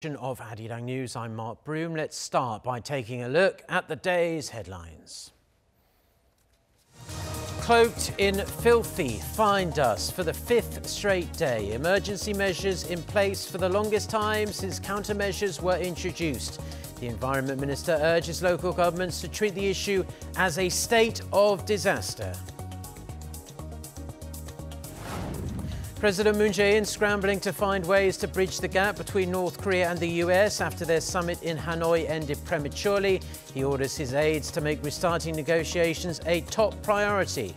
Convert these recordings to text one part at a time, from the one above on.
Of Arirang News, I'm Mark Broom. Let's start by taking a look at the day's headlines. Cloaked in filthy fine dust for the fifth straight day. Emergency measures in place for the longest time since countermeasures were introduced. The Environment Minister urges local governments to treat the issue as a state of disaster. President Moon Jae-in scrambling to find ways to bridge the gap between North Korea and the US after their summit in Hanoi ended prematurely. He orders his aides to make restarting negotiations a top priority.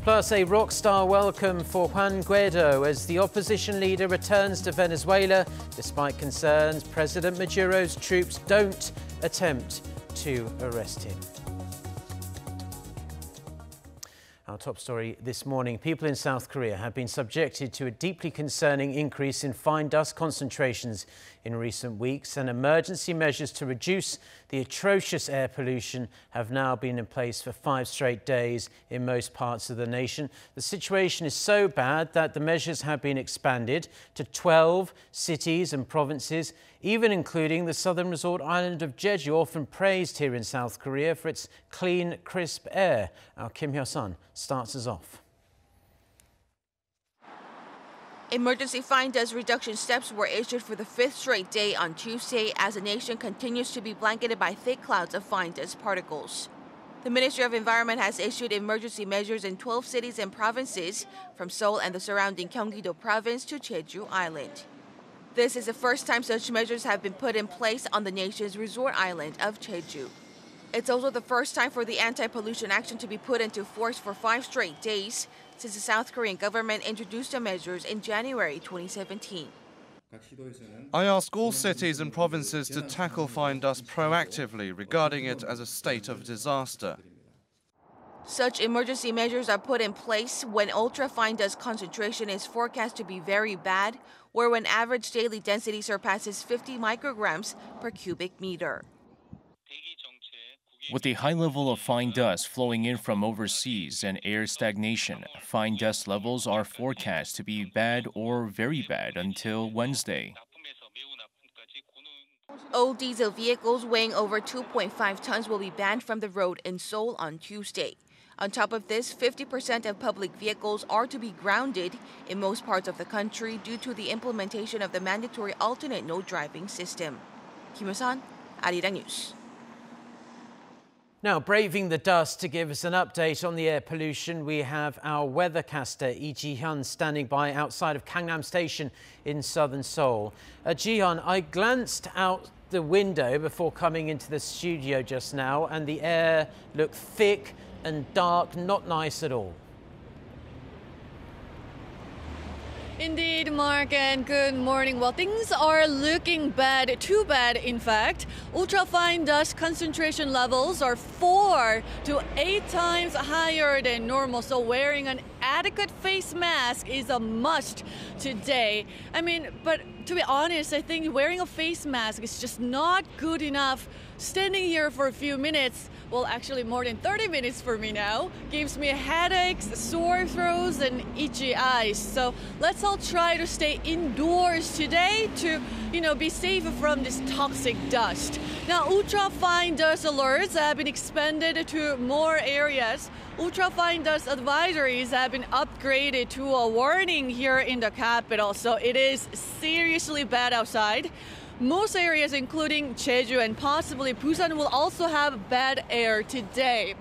Plus, a rock star welcome for Juan Guaido as the opposition leader returns to Venezuela. Despite concerns, President Maduro's troops don't attempt to arrest him. Our top story this morning, people in South Korea have been subjected to a deeply concerning increase in fine dust concentrations in recent weeks, and emergency measures to reduce the atrocious air pollution have now been in place for 5 straight days in most parts of the nation. The situation is so bad that the measures have been expanded to 12 cities and provinces, even including the southern resort island of Jeju, often praised here in South Korea for its clean, crisp air. Our Kim Hyo-sun starts us off. Emergency fine dust reduction steps were issued for the 5th straight day on Tuesday as the nation continues to be blanketed by thick clouds of fine dust particles. The Ministry of Environment has issued emergency measures in 12 cities and provinces, from Seoul and the surrounding Gyeonggi-do province to Jeju Island. This is the first time such measures have been put in place on the nation's resort island of Jeju. It's also the first time for the anti-pollution action to be put into force for 5 straight days since the South Korean government introduced the measures in January 2017. I ask all cities and provinces to tackle fine dust proactively, regarding it as a state of disaster. Such emergency measures are put in place when ultra-fine dust concentration is forecast to be very bad, or when average daily density surpasses 50 micrograms per cubic meter. With a high level of fine dust flowing in from overseas and air stagnation, fine dust levels are forecast to be bad or very bad until Wednesday. All diesel vehicles weighing over 2.5 tons will be banned from the road in Seoul on Tuesday. On top of this, 50% of public vehicles are to be grounded in most parts of the country due to the implementation of the mandatory alternate no driving system. Kim Hyo-sun, Arirang News. Now, braving the dust to give us an update on the air pollution, we have our weathercaster Lee Ji-hyun standing by outside of Gangnam Station in southern Seoul. Ji-hyun, I glanced out the window before coming into the studio just now, and the air looked thick and dark, not nice at all. Indeed, Mark, and good morning. Well, things are looking bad, too bad, in fact. Ultrafine dust concentration levels are 4 to 8 times higher than normal, so wearing an adequate face mask is a must today. But to be honest, I think wearing a face mask is just not good enough. Standing here for a few minutes, well, actually more than 30 minutes for me now, gives me headaches, sore throats, and itchy eyes. So let's all try to stay indoors today to, be safe from this toxic dust. Now, ultra-fine dust alerts have been expanded to more areas. Ultra-fine dust advisories have been upgraded to a warning here in the capital, so it is seriously bad outside. Most areas, including Jeju and possibly Busan, will also have bad air today.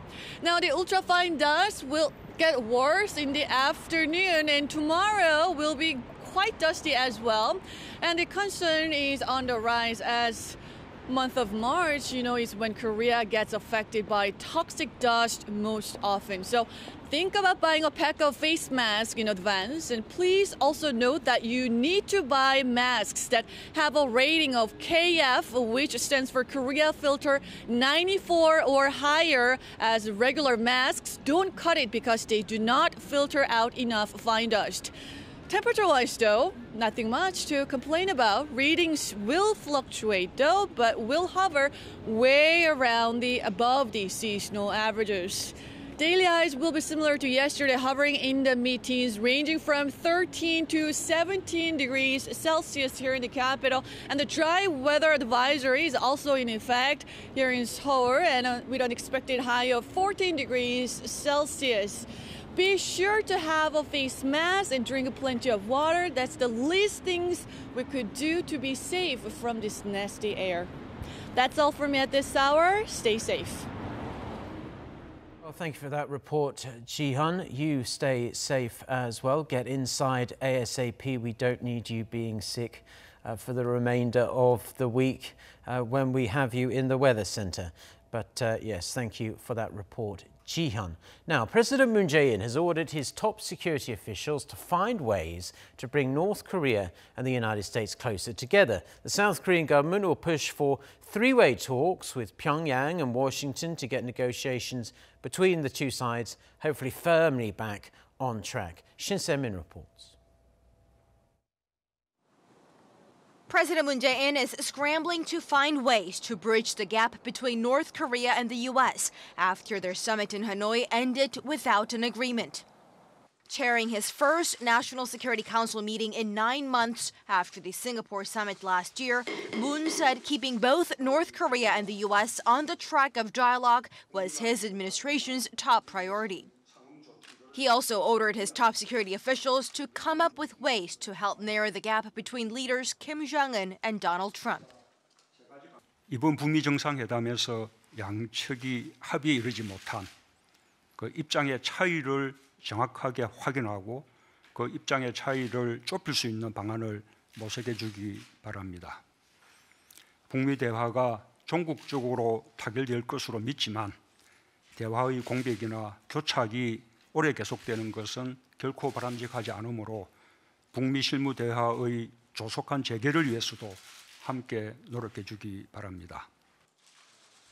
Now, the ultrafine dust will get worse in the afternoon, and tomorrow will be quite dusty as well. And the concern is on the rise as month of March, is when Korea gets affected by toxic dust most often. So think about buying a pack of face masks in advance. And please also note that you need to buy masks that have a rating of KF, which stands for Korea Filter 94 or higher, as regular masks don't cut it because they do not filter out enough fine dust. Temperature-wise, though, nothing much to complain about. Readings will fluctuate, though, but will hover way around above the seasonal averages. Daily highs will be similar to yesterday, hovering in the mid-teens, ranging from 13 to 17 degrees Celsius here in the capital. And the dry weather advisory is also in effect here in Seoul, and with an expected high of 14 degrees Celsius. Be sure to have a face mask and drink plenty of water. That's the least things we could do to be safe from this nasty air. That's all for me at this hour. Stay safe. Well, thank you for that report, Ji-hun. You stay safe as well. Get inside ASAP. We don't need you being sick for the remainder of the week when we have you in the weather centre. But yes, thank you for that report, Ji-hun. Now, President Moon Jae-in has ordered his top security officials to find ways to bring North Korea and the United States closer together. The South Korean government will push for three-way talks with Pyeongyang and Washington to get negotiations between the two sides hopefully firmly back on track. Shin Se-min reports. President Moon Jae-in is scrambling to find ways to bridge the gap between North Korea and the U.S. after their summit in Hanoi ended without an agreement. Chairing his first National Security Council meeting in 9 months after the Singapore summit last year, Moon said keeping both North Korea and the U.S. on the track of dialogue was his administration's top priority. He also ordered his top security officials to come up with ways to help narrow the gap between leaders Kim Jong-un and Donald Trump. 이번 북미 정상회담에서 양측이 합의에 이르지 못한 그 입장의 차이를 정확하게 확인하고 그 입장의 차이를 좁힐 수 있는 방안을 모색해 주기 바랍니다. 북미 대화가 종국적으로 타결될 것으로 믿지만 대화의 공백이나 교착이 오래 계속되는 것은 결코 바람직하지 않으므로 북미 실무 대화의 조속한 재개를 위해서도 함께 노력해 주기 바랍니다.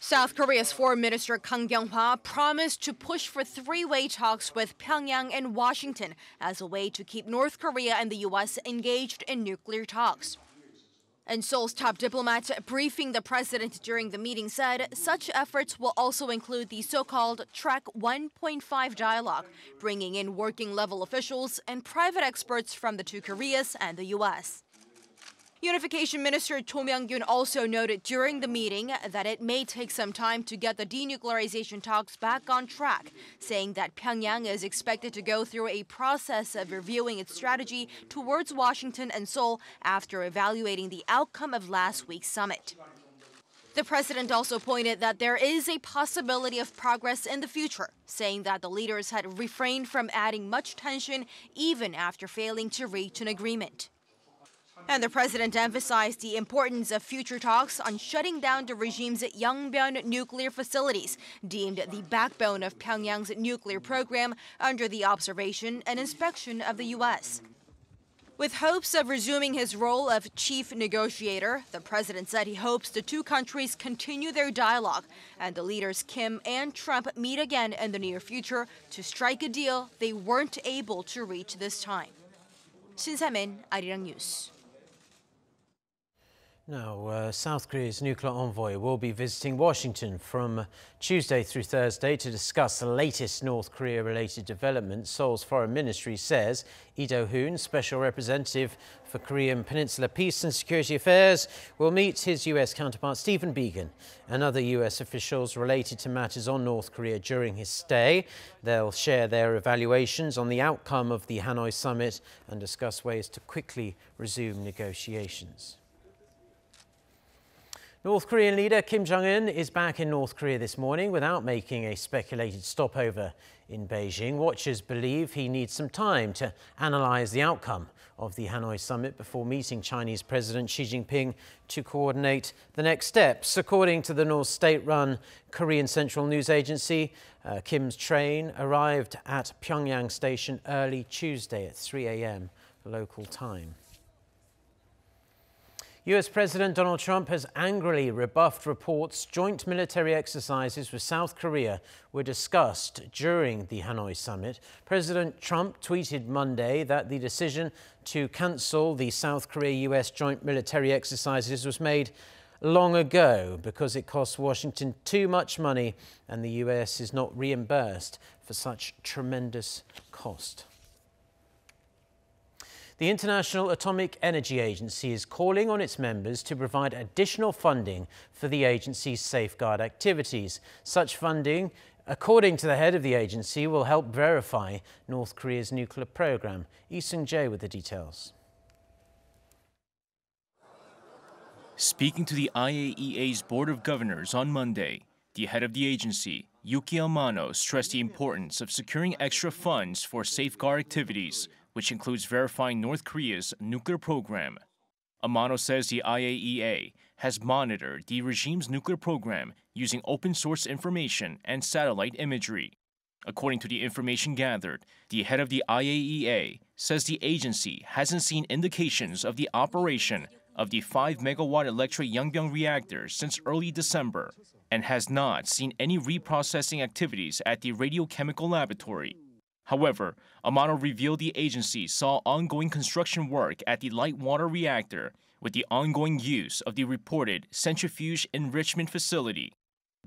South Korea's Foreign Minister Kang Kyung-hwa promised to push for three-way talks with Pyongyang and Washington as a way to keep North Korea and the U.S. engaged in nuclear talks. And Seoul's top diplomat briefing the president during the meeting said such efforts will also include the so-called Track 1.5 dialogue, bringing in working-level officials and private experts from the two Koreas and the U.S. Unification Minister Cho Myung-gyun also noted during the meeting that it may take some time to get the denuclearization talks back on track, saying that Pyongyang is expected to go through a process of reviewing its strategy towards Washington and Seoul after evaluating the outcome of last week's summit. The president also pointed that there is a possibility of progress in the future, saying that the leaders had refrained from adding much tension even after failing to reach an agreement. And the president emphasized the importance of future talks on shutting down the regime's Yongbyon nuclear facilities, deemed the backbone of Pyongyang's nuclear program, under the observation and inspection of the U.S. With hopes of resuming his role of chief negotiator, the president said he hopes the two countries continue their dialogue and the leaders Kim and Trump meet again in the near future to strike a deal they weren't able to reach this time. Shin Se-min, Arirang News. Now, South Korea's nuclear envoy will be visiting Washington from Tuesday through Thursday to discuss the latest North Korea-related developments. Seoul's foreign ministry says Lee Do-hoon, special representative for Korean Peninsula Peace and Security Affairs, will meet his U.S. counterpart Stephen Biegun and other U.S. officials related to matters on North Korea during his stay. They'll share their evaluations on the outcome of the Hanoi summit and discuss ways to quickly resume negotiations. North Korean leader Kim Jong-un is back in North Korea this morning without making a speculated stopover in Beijing. Watchers believe he needs some time to analyse the outcome of the Hanoi summit before meeting Chinese President Xi Jinping to coordinate the next steps. According to the North state-run Korean Central News Agency, Kim's train arrived at Pyeongyang station early Tuesday at 3 a.m. local time. U.S. President Donald Trump has angrily rebuffed reports joint military exercises with South Korea were discussed during the Hanoi summit. President Trump tweeted Monday that the decision to cancel the South Korea-U.S. joint military exercises was made long ago because it costs Washington too much money and the U.S. is not reimbursed for such tremendous cost. The International Atomic Energy Agency is calling on its members to provide additional funding for the agency's safeguard activities. Such funding, according to the head of the agency, will help verify North Korea's nuclear program. Lee Seung-jae with the details. Speaking to the IAEA's Board of Governors on Monday, the head of the agency, Yuki Amano, stressed the importance of securing extra funds for safeguard activities, which includes verifying North Korea's nuclear program. Amano says the IAEA has monitored the regime's nuclear program using open-source information and satellite imagery. According to the information gathered, the head of the IAEA says the agency hasn't seen indications of the operation of the 5-megawatt electric Yongbyon reactor since early December and has not seen any reprocessing activities at the radiochemical laboratory. However, Amano revealed the agency saw ongoing construction work at the light water reactor with the ongoing use of the reported centrifuge enrichment facility.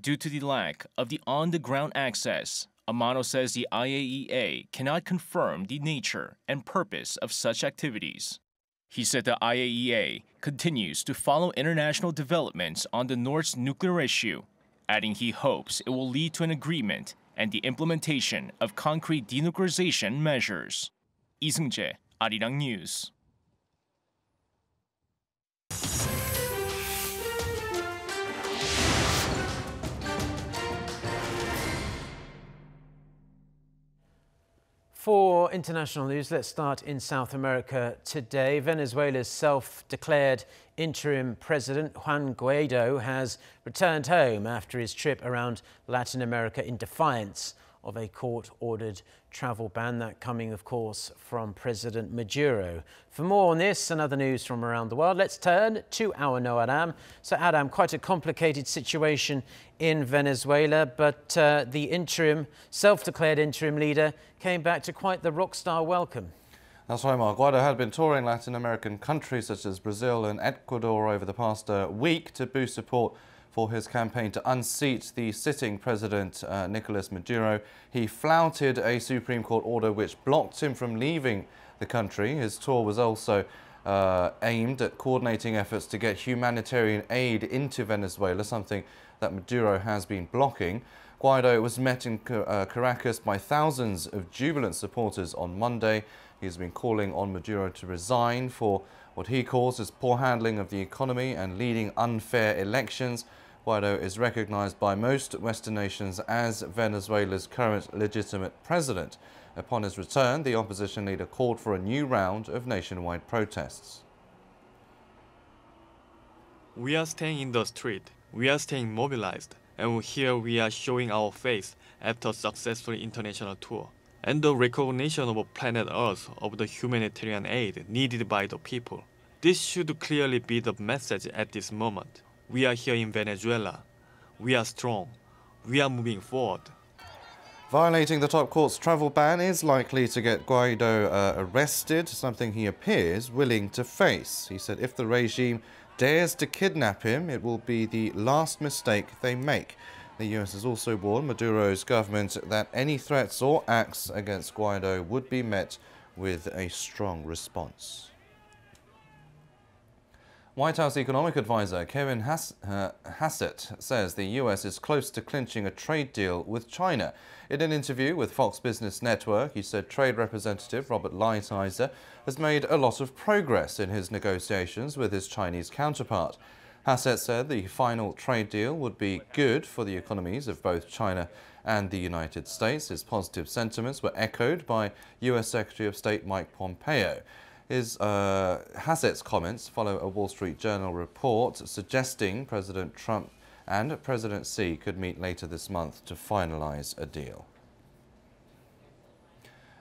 Due to the lack of the on-the-ground access, Amano says the IAEA cannot confirm the nature and purpose of such activities. He said the IAEA continues to follow international developments on the North's nuclear issue, adding he hopes it will lead to an agreement and the implementation of concrete denuclearization measures. Lee Seung-jae, Arirang News. For international news, let's start in South America today. Venezuela's self-declared interim president, Juan Guaido, has returned home after his trip around Latin America in defiance of a court-ordered travel ban. That coming, of course, from President Maduro. For more on this and other news from around the world, let's turn to our No Adam. So, Adam, quite a complicated situation in Venezuela, but the interim, self-declared interim leader came back to quite the rock star welcome. That's right, Mark. Guaido had been touring Latin American countries such as Brazil and Ecuador over the past week to boost support for his campaign to unseat the sitting president, Nicolas Maduro. He flouted a Supreme Court order which blocked him from leaving the country. His tour was also aimed at coordinating efforts to get humanitarian aid into Venezuela, something that Maduro has been blocking. Guaido was met in Caracas by thousands of jubilant supporters on Monday. He has been calling on Maduro to resign for what he calls his poor handling of the economy and leading unfair elections. Guaido is recognized by most Western nations as Venezuela's current legitimate president. Upon his return, the opposition leader called for a new round of nationwide protests. We are staying in the street. We are staying mobilized. And here we are showing our face after a successful international tour and the recognition of planet Earth of the humanitarian aid needed by the people. This should clearly be the message at this moment. We are here in Venezuela. We are strong. We are moving forward. Violating the top court's travel ban is likely to get Guaido arrested, something he appears willing to face. He said if the regime dares to kidnap him, it will be the last mistake they make. The US has also warned Maduro's government that any threats or acts against Guaido would be met with a strong response. White House economic advisor Kevin Hassett says the US is close to clinching a trade deal with China. In an interview with Fox Business Network, he said Trade Representative Robert Lighthizer has made a lot of progress in his negotiations with his Chinese counterpart. Hassett said the final trade deal would be good for the economies of both China and the United States. His positive sentiments were echoed by US Secretary of State Mike Pompeo. Hassett's comments follow a Wall Street Journal report suggesting President Trump and President Xi could meet later this month to finalize a deal.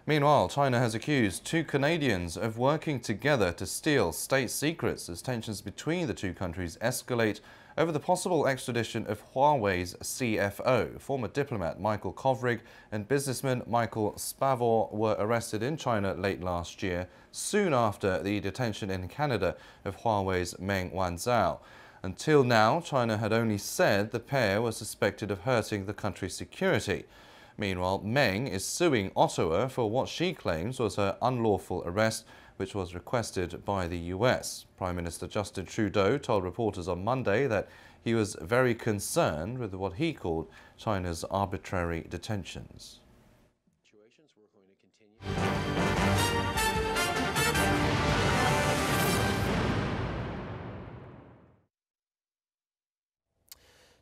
Meanwhile, China has accused two Canadians of working together to steal state secrets as tensions between the two countries escalate over the possible extradition of Huawei's CFO. Former diplomat Michael Kovrig and businessman Michael Spavor were arrested in China late last year, soon after the detention in Canada of Huawei's Meng Wanzhou. Until now, China had only said the pair were suspected of hurting the country's security. Meanwhile, Meng is suing Ottawa for what she claims was her unlawful arrest, which was requested by the U.S. Prime Minister Justin Trudeau told reporters on Monday that he was very concerned with what he called China's arbitrary detentions.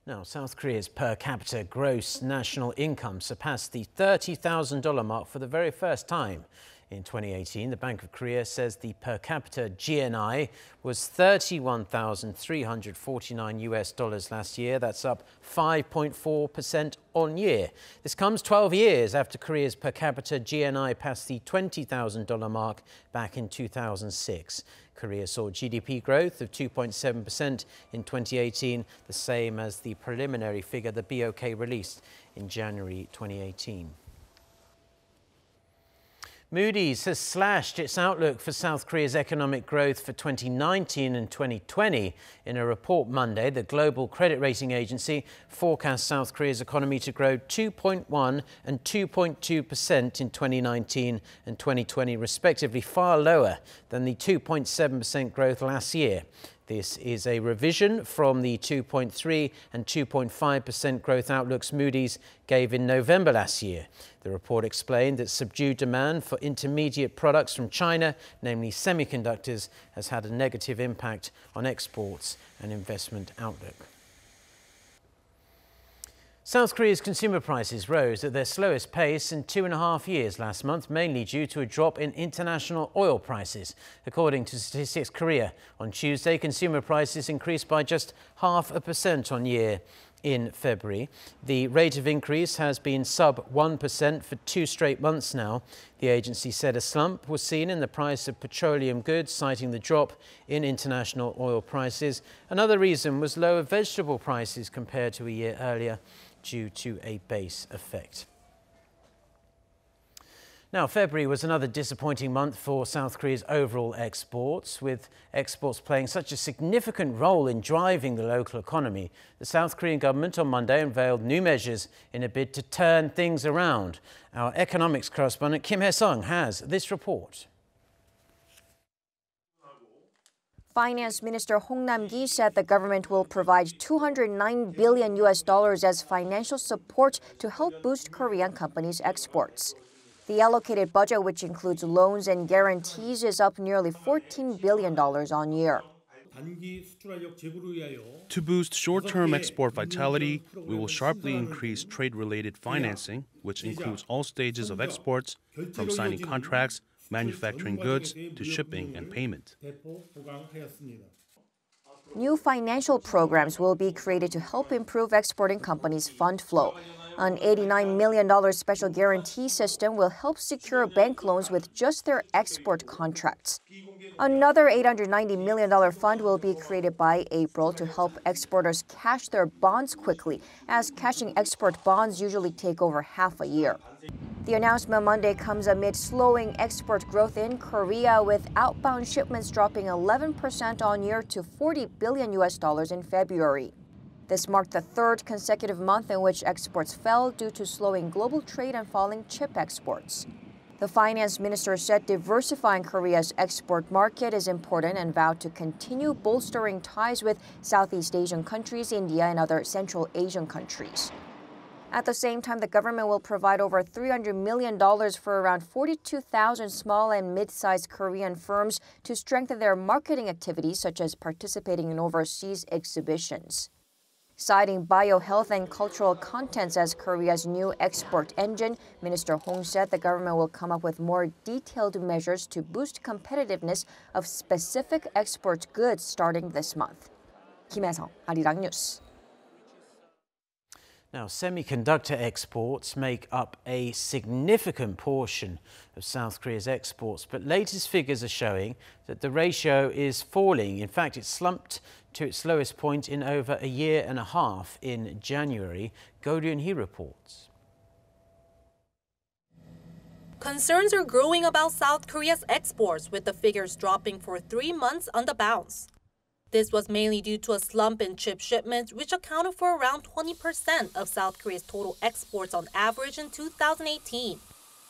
Now, South Korea's per capita gross national income surpassed the $30,000 mark for the very first time. In 2018, the Bank of Korea says the per capita GNI was $31,349 last year. That's up 5.4% on year. This comes 12 years after Korea's per capita GNI passed the $20,000 mark back in 2006. Korea saw GDP growth of 2.7% in 2018, the same as the preliminary figure the BOK released in January 2018. Moody's has slashed its outlook for South Korea's economic growth for 2019 and 2020. In a report Monday, the global credit rating agency forecast South Korea's economy to grow 2.1% and 2.2% in 2019 and 2020, respectively, far lower than the 2.7% growth last year. This is a revision from the 2.3% and 2.5% growth outlooks Moody's gave in November last year. The report explained that subdued demand for intermediate products from China, namely semiconductors, has had a negative impact on exports and investment outlook. South Korea's consumer prices rose at their slowest pace in 2.5 years last month, mainly due to a drop in international oil prices. According to Statistics Korea, on Tuesday, consumer prices increased by just 0.5% on year in February. The rate of increase has been sub 1% for 2 straight months now. The agency said a slump was seen in the price of petroleum goods, citing the drop in international oil prices. Another reason was lower vegetable prices compared to a year earlier, due to a base effect. Now, February was another disappointing month for South Korea's overall exports, with exports playing such a significant role in driving the local economy. The South Korean government on Monday unveiled new measures in a bid to turn things around. Our economics correspondent Kim Hae-sung has this report. Finance Minister Hong Nam-gi said the government will provide $209 billion as financial support to help boost Korean companies' exports. The allocated budget, which includes loans and guarantees, is up nearly $14 billion on year. To boost short-term export vitality, we will sharply increase trade-related financing, which includes all stages of exports, from signing contracts, manufacturing goods, to shipping and payment. New financial programs will be created to help improve exporting companies' fund flow. An $89 million special guarantee system will help secure bank loans with just their export contracts. Another $890 million fund will be created by April to help exporters cash their bonds quickly, as cashing export bonds usually take over half a year. The announcement Monday comes amid slowing export growth in Korea, with outbound shipments dropping 11% on year to $40 billion in February. This marked the 3rd consecutive month in which exports fell due to slowing global trade and falling chip exports. The finance minister said diversifying Korea's export market is important and vowed to continue bolstering ties with Southeast Asian countries, India, and other Central Asian countries. At the same time, the government will provide over $300 million for around 42,000 small and mid-sized Korean firms to strengthen their marketing activities, such as participating in overseas exhibitions. Citing biohealth and cultural contents as Korea's new export engine, Minister Hong said the government will come up with more detailed measures to boost competitiveness of specific export goods starting this month. Kim Hae-sung, Arirang News. Now, semiconductor exports make up a significant portion of South Korea's exports, but latest figures are showing that the ratio is falling. In fact, it slumped to its lowest point in over a year and a half in January. Go Ryun-hee reports. Concerns are growing about South Korea's exports, with the figures dropping for 3 months on the bounce. This was mainly due to a slump in chip shipments, which accounted for around 20% of South Korea's total exports on average in 2018.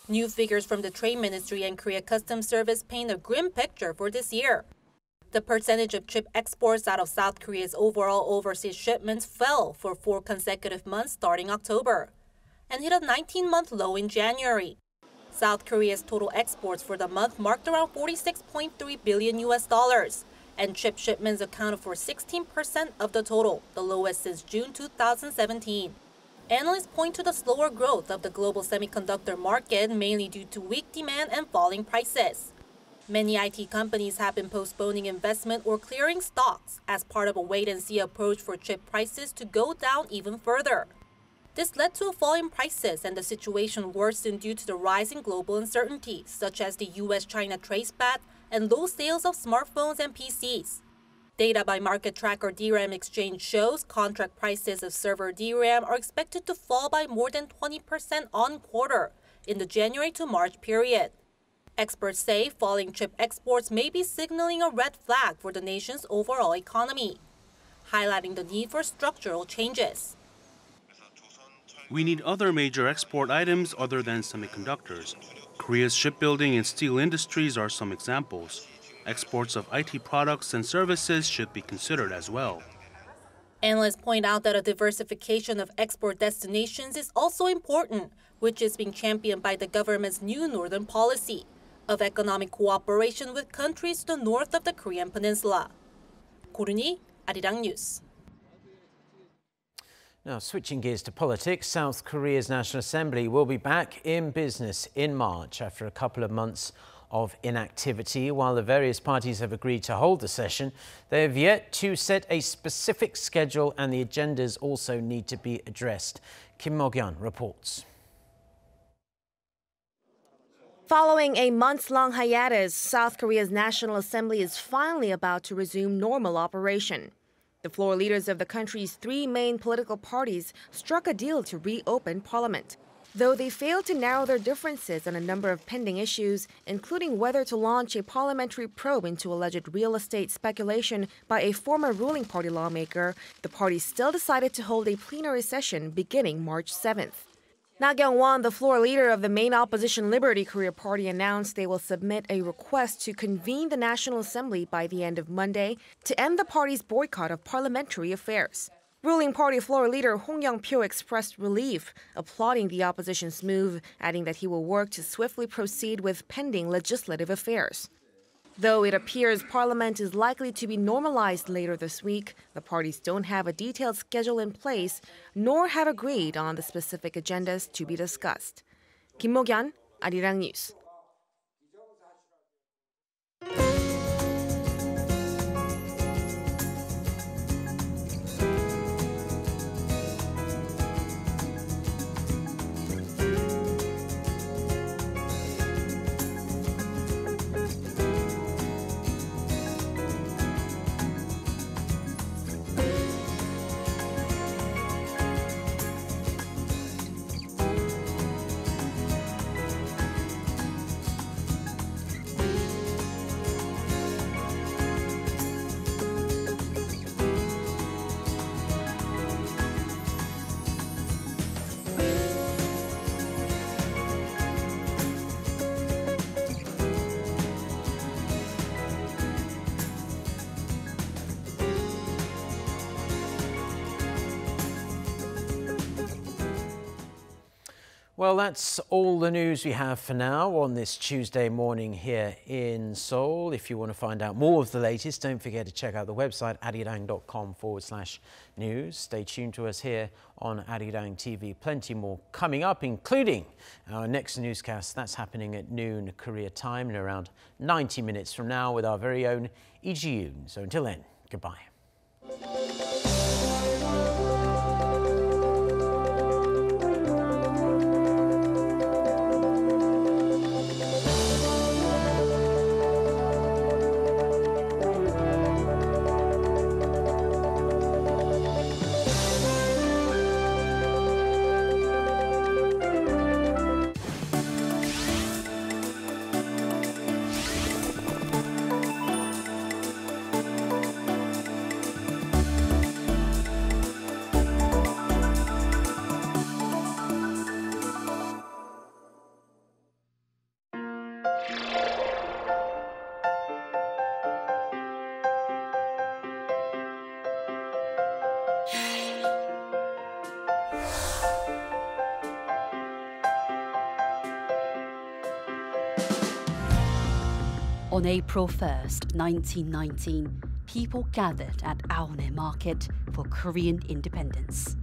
New figures from the Trade Ministry and Korea Customs Service paint a grim picture for this year. The percentage of chip exports out of South Korea's overall overseas shipments fell for 4 consecutive months starting October and hit a 19-month low in January. South Korea's total exports for the month marked around $46.3 billion, and chip shipments accounted for 16% of the total, the lowest since June 2017. Analysts point to the slower growth of the global semiconductor market, mainly due to weak demand and falling prices. Many IT companies have been postponing investment or clearing stocks as part of a wait-and-see approach for chip prices to go down even further. This led to a fall in prices, and the situation worsened due to the rising global uncertainties, such as the U.S.-China trade spat and low sales of smartphones and PCs. Data by market tracker DRAM Exchange shows contract prices of server DRAM are expected to fall by more than 20% on quarter in the January to March period. Experts say falling chip exports may be signaling a red flag for the nation's overall economy, highlighting the need for structural changes. We need other major export items other than semiconductors. Korea's shipbuilding and steel industries are some examples. Exports of IT products and services should be considered as well. Analysts point out that a diversification of export destinations is also important, which is being championed by the government's new northern policy of economic cooperation with countries to the north of the Korean peninsula. 고르니, Arirang News. Now, switching gears to politics, South Korea's National Assembly will be back in business in March after a couple of months of inactivity. While the various parties have agreed to hold the session, they have yet to set a specific schedule, and the agendas also need to be addressed. Kim Mok-yeon reports. Following a months-long hiatus, South Korea's National Assembly is finally about to resume normal operation. The floor leaders of the country's 3 main political parties struck a deal to reopen parliament, though they failed to narrow their differences on a number of pending issues, including whether to launch a parliamentary probe into alleged real estate speculation by a former ruling party lawmaker. The parties still decided to hold a plenary session beginning March 7th. Na Kyung-won, the floor leader of the main opposition Liberty Korea Party, announced they will submit a request to convene the National Assembly by the end of Monday to end the party's boycott of parliamentary affairs. Ruling party floor leader Hong Young-pyo expressed relief, applauding the opposition's move, adding that he will work to swiftly proceed with pending legislative affairs. Though it appears Parliament is likely to be normalized later this week, the parties don't have a detailed schedule in place, nor have agreed on the specific agendas to be discussed. Kim Mok-yeon, Arirang News. Well, that's all the news we have for now on this Tuesday morning here in Seoul. If you want to find out more of the latest, don't forget to check out the website arirang.com/news. Stay tuned to us here on Arirang TV. Plenty more coming up, including our next newscast. That's happening at noon Korea time in around 90 minutes from now with our very own Lee Ji-yoon. So until then, goodbye. On April 1st, 1919, people gathered at Aone Market for Korean independence.